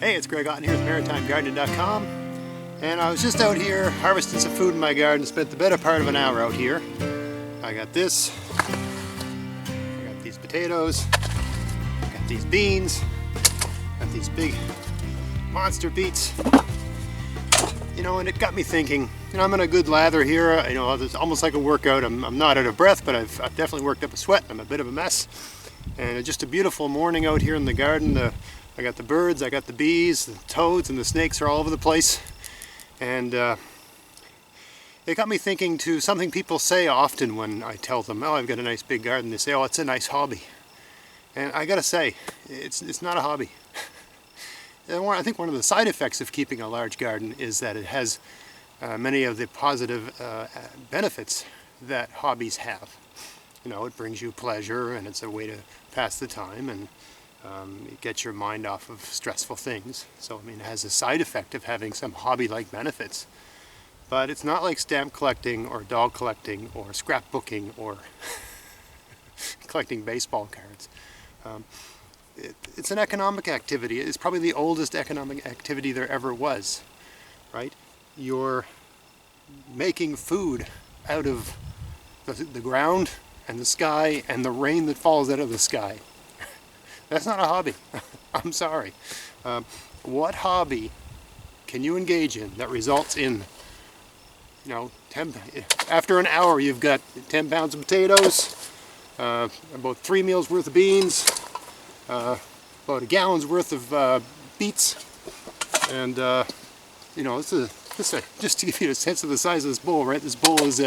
Hey, it's Greg Otten here with MaritimeGardening.com, and I was just out here harvesting some food in my garden. Spent the better part of an hour out here. I got this, I got these potatoes, I got these beans, got these big monster beets. You know, and it got me thinking, you know, I'm in a good lather here. You know, it's almost like a workout. I'm not out of breath, but I've definitely worked up a sweat. I'm a bit of a mess. And it's just a beautiful morning out here in the garden. I got the birds, I got the bees, the toads, and the snakes are all over the place. And it got me thinking to something people say often when I tell them, oh, I've got a nice big garden. They say, oh, it's a nice hobby. And I gotta say, it's not a hobby. I think one of the side effects of keeping a large garden is that it has many of the positive benefits that hobbies have. You know, it brings you pleasure, and it's a way to pass the time, and it gets your mind off of stressful things. So, I mean, it has a side effect of having some hobby-like benefits. But it's not like stamp collecting or dog collecting or scrapbooking or collecting baseball cards. It's an economic activity. It's probably the oldest economic activity there ever was, right? You're making food out of the ground and the sky and the rain that falls out of the sky. That's not a hobby. I'm sorry. What hobby can you engage in that results in, you know, after an hour you've got 10 pounds of potatoes, about 3 meals worth of beans, about a gallon's worth of beets, and you know, just to give you a sense of the size of this bowl, right? This bowl is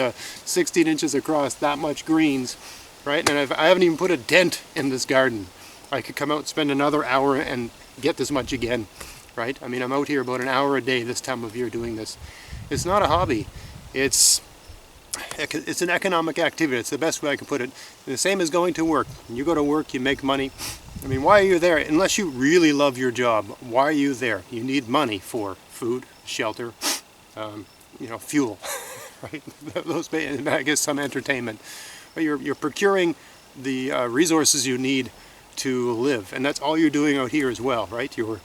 16 inches across, that much greens, right? And I haven't even put a dent in this garden. I could come out and spend another hour and get this much again, right? I mean, I'm out here about an hour a day this time of year doing this. It's not a hobby. It's an economic activity. It's the best way I can put it. The same as going to work. When you go to work, you make money. I mean, why are you there? Unless you really love your job, why are you there? You need money for food, shelter, you know, fuel, right? Those, I guess, some entertainment. But you're procuring the resources you need to live, and that's all you're doing out here as well, right? You're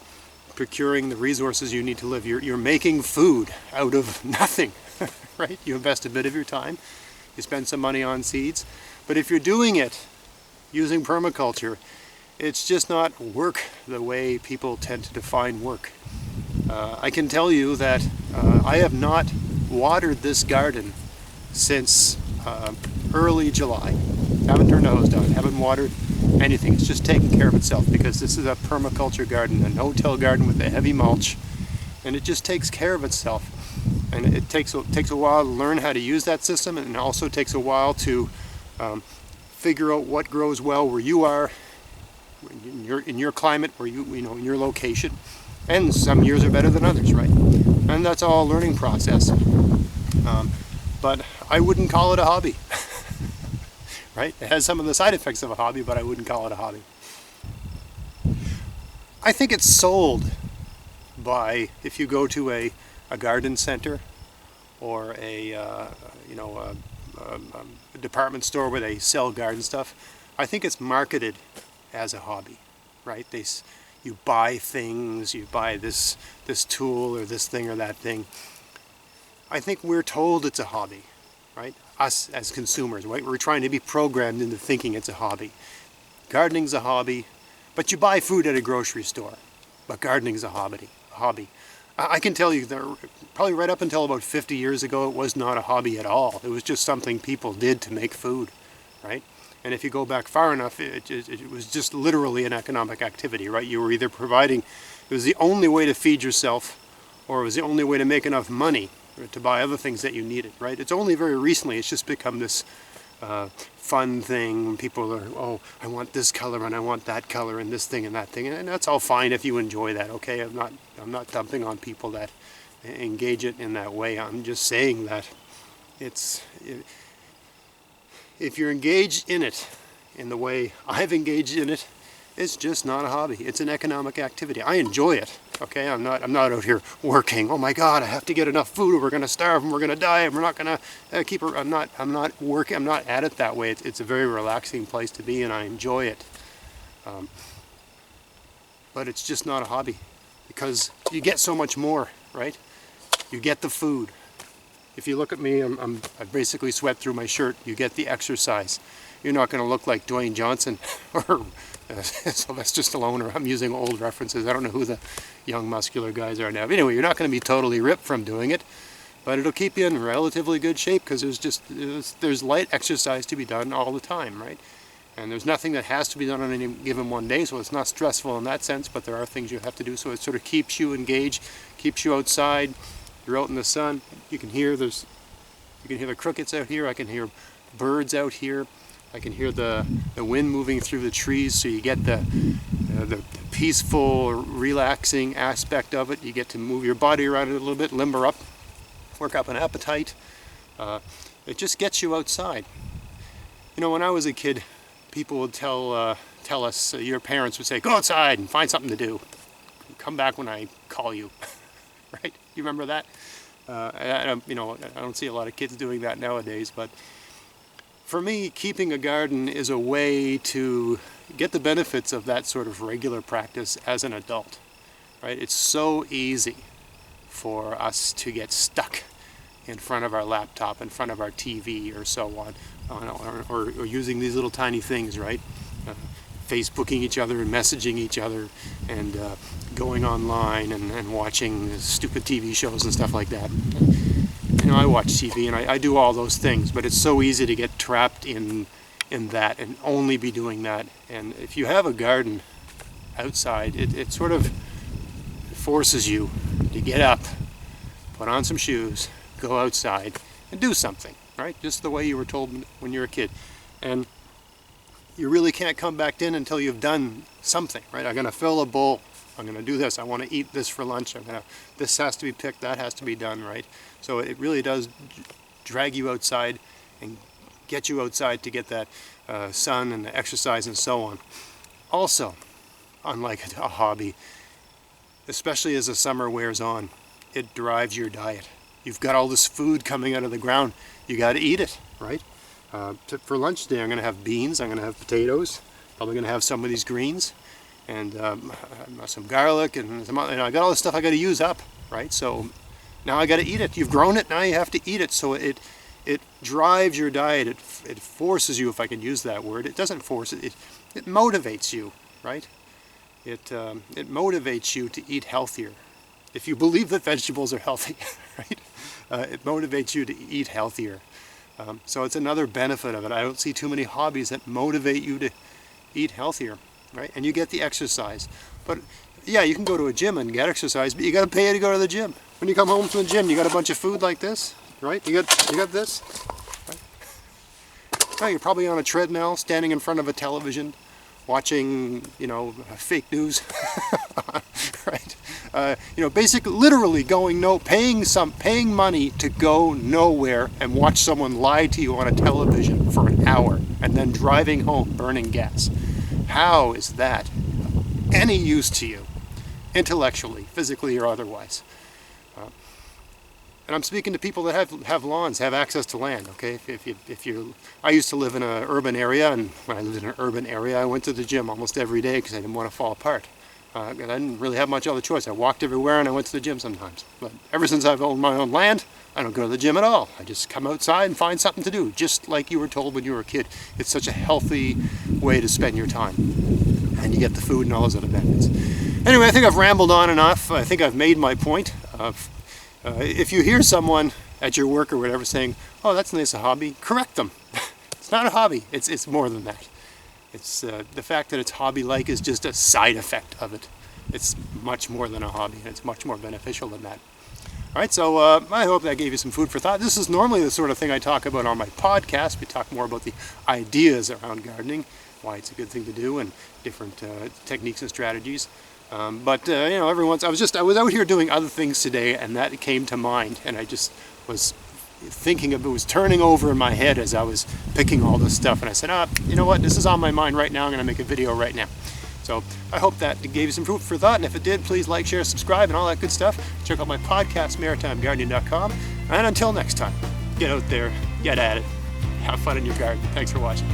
procuring the resources you need to live. You're making food out of nothing, right? You invest a bit of your time, you spend some money on seeds, but if you're doing it using permaculture, it's just not work the way people tend to define work. I can tell you that I have not watered this garden since early July. Haven't turned the hose down, haven't watered anything. It's just taking care of itself, because this is a permaculture garden, a no-till garden with a heavy mulch, and it just takes care of itself. And it takes a while to learn how to use that system, and it also takes a while to figure out what grows well where you are, in your climate, where you know, in your location. And some years are better than others, right? And that's all a learning process. But I wouldn't call it a hobby. Right? It has some of the side effects of a hobby, but I wouldn't call it a hobby. I think it's sold by, if you go to a garden center or a department store where they sell garden stuff, I think it's marketed as a hobby, right? You buy things, you buy this tool or this thing or that thing. I think we're told it's a hobby, right? Us as consumers, right? We're trying to be programmed into thinking it's a hobby. Gardening's a hobby, but you buy food at a grocery store. But gardening's a hobby. I can tell you that probably right up until about 50 years ago, it was not a hobby at all. It was just something people did to make food, right? And if you go back far enough, it was just literally an economic activity, right? You were either providing, it was the only way to feed yourself, or it was the only way to make enough money to buy other things that you needed, right? It's only very recently it's just become this fun thing when people are, oh, I want this color and I want that color and this thing and that thing, and that's all fine if you enjoy that, okay? I'm not dumping on people that engage it in that way. I'm just saying that if you're engaged in it in the way I've engaged in it, it's just not a hobby. It's an economic activity. I enjoy it. Okay, I'm not out here working. Oh my God, I have to get enough food, or we're going to starve, and we're going to die, and we're not going to keep her. I'm not working. I'm not at it that way. It's a very relaxing place to be, and I enjoy it. But it's just not a hobby. because you get so much more, right? You get the food. If you look at me, I basically sweat through my shirt. You get the exercise. You're not going to look like Dwayne Johnson or Sylvester Stallone, or I'm using old references. I don't know who the young muscular guys are now. But anyway, you're not going to be totally ripped from doing it, but it'll keep you in relatively good shape because there's light exercise to be done all the time, right? And there's nothing that has to be done on any given one day, so it's not stressful in that sense, but there are things you have to do, so it sort of keeps you engaged, keeps you outside. You're out in the sun. You can hear the crickets out here. I can hear birds out here. I can hear the wind moving through the trees, so you get the peaceful, relaxing aspect of it. You get to move your body around it a little bit, limber up, work up an appetite. It just gets you outside. You know, when I was a kid, people would tell us, your parents would say, go outside and find something to do. Come back when I call you. Right? You remember that? I don't see a lot of kids doing that nowadays, but for me, keeping a garden is a way to get the benefits of that sort of regular practice as an adult, right? It's so easy for us to get stuck in front of our laptop, in front of our TV, or so on, or using these little tiny things, right? Facebooking each other and messaging each other, and going online and watching stupid TV shows and stuff like that. You know, I watch TV and I do all those things, but it's so easy to get trapped in that and only be doing that. And if you have a garden outside, it sort of forces you to get up, put on some shoes, go outside and do something, right? Just the way you were told when you were a kid. And you really can't come back in until you've done something, right? I'm going to fill a bowl. I'm going to do this. I want to eat this for lunch. This has to be picked. That has to be done, right? So it really does drag you outside and get you outside to get that sun and the exercise and so on. Also, unlike a hobby, especially as the summer wears on, it drives your diet. You've got all this food coming out of the ground. You got to eat it, right? For lunch today, I'm going to have beans. I'm going to have potatoes. Probably going to have some of these greens, and some garlic, and I got all this stuff I got to use up, right? So now I got to eat it. You've grown it, now you have to eat it. So it drives your diet. It forces you, if I can use that word. It doesn't force it. It motivates you, right? It motivates you to eat healthier. If you believe that vegetables are healthy, right? It motivates you to eat healthier. So it's another benefit of it. I don't see too many hobbies that motivate you to eat healthier, right? And you get the exercise. But yeah, you can go to a gym and get exercise, but you got to pay to go to the gym. When you come home from the gym, you got a bunch of food like this, right? You got this. Right? Now you're probably on a treadmill, standing in front of a television, watching, fake news, right? Basically, literally paying money to go nowhere and watch someone lie to you on a television for an hour and then driving home burning gas. How is that any use to you, intellectually, physically, or otherwise? And I'm speaking to people that have lawns, have access to land. Okay, I used to live in an urban area, and when I lived in an urban area, I went to the gym almost every day because I didn't want to fall apart. And I didn't really have much other choice. I walked everywhere and I went to the gym sometimes. But ever since I've owned my own land, I don't go to the gym at all. I just come outside and find something to do, just like you were told when you were a kid. It's such a healthy way to spend your time. And you get the food and all those other benefits. Anyway, I think I've rambled on enough. I think I've made my point. If you hear someone at your work or whatever saying, oh, that's nice, a hobby, correct them. It's not a hobby. It's more than that. It's the fact that it's hobby-like is just a side effect of it. It's much more than a hobby, and it's much more beneficial than that. All right, so I hope that gave you some food for thought. This is normally the sort of thing I talk about on my podcast. We talk more about the ideas around gardening, why it's a good thing to do, and different techniques and strategies. But every once I was out here doing other things today, and that came to mind, and I just was thinking of it, was turning over in my head as I was picking all this stuff, and I said, you know what, this is on my mind right now, I'm going to make a video right now. So I hope that gave you some food for thought, and if it did, please like, share, subscribe, and all that good stuff. Check out my podcast, maritimegardening.com, and until next time, get out there, get at it, have fun in your garden. Thanks for watching.